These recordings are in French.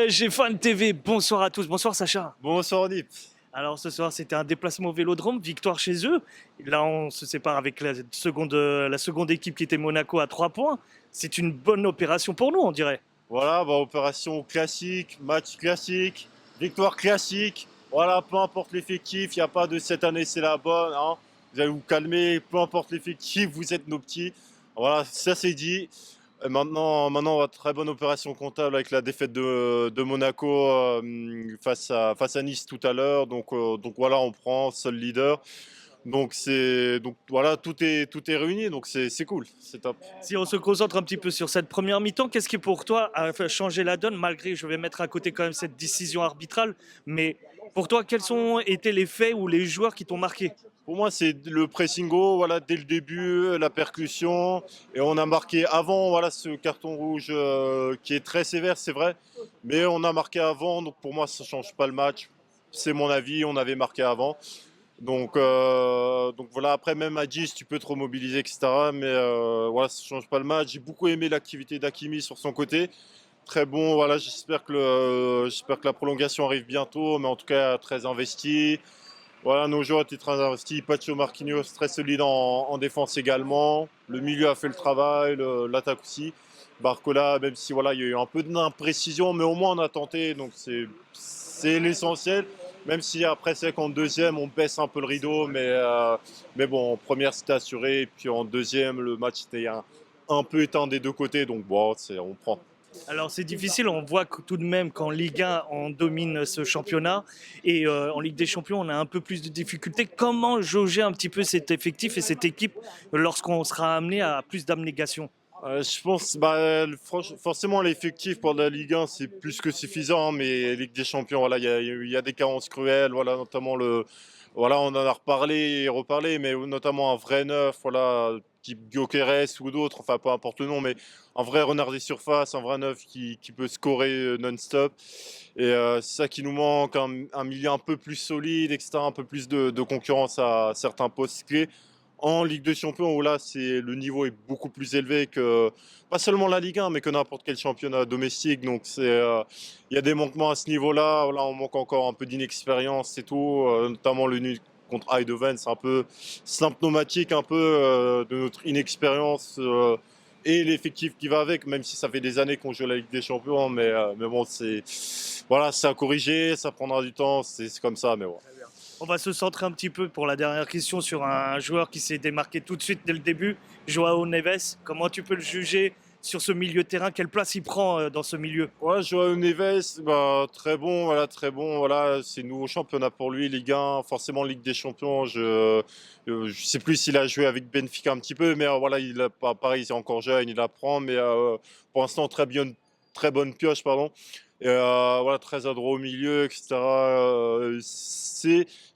PSG Fan TV, bonsoir à tous, bonsoir Sacha. Bonsoir Odip. Alors ce soir c'était un déplacement au Vélodrome, victoire chez eux. Là on se sépare avec la seconde équipe qui était Monaco à 3 points. C'est une bonne opération pour nous on dirait. Voilà, opération classique, match classique, victoire classique. Voilà, peu importe l'effectif, il n'y a pas de cette année c'est la bonne, hein. Vous allez vous calmer, peu importe l'effectif, vous êtes nos petits. Voilà, ça c'est dit. Et maintenant, on va très bonne opération comptable avec la défaite de Monaco face à Nice tout à l'heure. Donc voilà, on prend seul leader. Donc voilà, tout est réuni, donc c'est cool, c'est top. Si on se concentre un petit peu sur cette première mi-temps, qu'est-ce qui pour toi a fait changer la donne, malgré, je vais mettre à côté quand même cette décision arbitrale, mais pour toi quels ont été les faits ou les joueurs qui t'ont marqué? Pour moi, c'est le pressing haut, voilà, dès le début, la percussion. Et on a marqué avant, voilà, ce carton rouge qui est très sévère, c'est vrai. Mais on a marqué avant, donc pour moi, ça ne change pas le match. C'est mon avis, on avait marqué avant. Donc voilà, après, même à 10, tu peux te remobiliser, etc. Mais voilà, ça ne change pas le match. J'ai beaucoup aimé l'activité d'Hakimi sur son côté. Très bon, voilà, j'espère que la prolongation arrive bientôt, mais en tout cas, très investi. Voilà, nos joueurs étaient très investis. Pacho Marquinhos, très solide en défense également. Le milieu a fait le travail, l'attaque aussi. Barcola, même si voilà, il y a eu un peu d'imprécision, mais au moins on a tenté, donc c'est l'essentiel. Même si après c'est qu'en deuxième on baisse un peu le rideau, mais bon, en première c'était assuré, et puis en deuxième le match était un peu éteint des deux côtés, donc bon, on prend. Alors c'est difficile, on voit que tout de même qu'en Ligue 1, on domine ce championnat et en Ligue des Champions, on a un peu plus de difficultés. Comment jauger un petit peu cet effectif et cette équipe lorsqu'on sera amené à plus d'abnégation? Je pense, forcément, l'effectif pour la Ligue 1, c'est plus que suffisant, hein, mais Ligue des Champions, voilà, il y a des carences cruelles, voilà, notamment voilà, on en a reparlé et reparlé, mais notamment un vrai neuf, voilà, type Gyökeres ou d'autres, enfin, peu importe le nom, mais un vrai renard des surfaces, un vrai neuf qui peut scorer non-stop. Et c'est ça qui nous manque, un milieu un peu plus solide, etc., un peu plus de concurrence à certains postes clés en Ligue des Champions où là le niveau est beaucoup plus élevé que pas seulement la Ligue 1 mais que n'importe quel championnat domestique, donc il y a des manquements à ce niveau-là. Là on manque encore un peu d'inexpérience et tout, notamment le nul contre Eindhoven, c'est un peu symptomatique un peu de notre inexpérience et l'effectif qui va avec, même si ça fait des années qu'on joue la Ligue des Champions, mais bon, c'est à corriger, ça prendra du temps, c'est comme ça, mais bon. On va se centrer un petit peu pour la dernière question sur un joueur qui s'est démarqué tout de suite dès le début, Joao Neves. Comment tu peux le juger sur ce milieu de terrain? Quelle place il prend dans ce milieu? Ouais, Joao Neves, bah, très bon, voilà, très bon, voilà, c'est nouveau championnat pour lui, Ligue 1, forcément Ligue des Champions. Je sais plus s'il a joué avec Benfica un petit peu, mais voilà, il a pas, pareil, il est encore jeune, il apprend, mais pour l'instant très bonne pioche, pardon. Et voilà, très adroit au milieu, etc.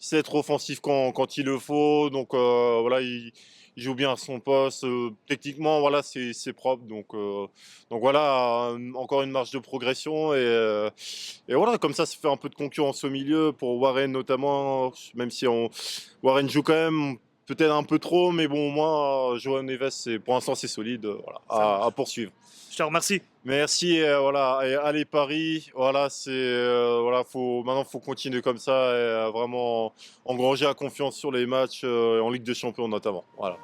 C'est être offensif quand il le faut, donc voilà, il joue bien à son poste. Techniquement, voilà, c'est propre. Donc voilà, encore une marge de progression. Et voilà, comme ça fait un peu de concurrence au milieu pour Warren notamment, même si Warren joue quand même peut-être un peu trop, mais bon, au moins, Joao Neves, pour l'instant, c'est solide, voilà, Ça à marche. poursuivre. Je te remercie. Merci, voilà, et allez Paris, voilà, voilà, maintenant faut continuer comme ça et vraiment engranger la confiance sur les matchs en Ligue des Champions notamment. Voilà.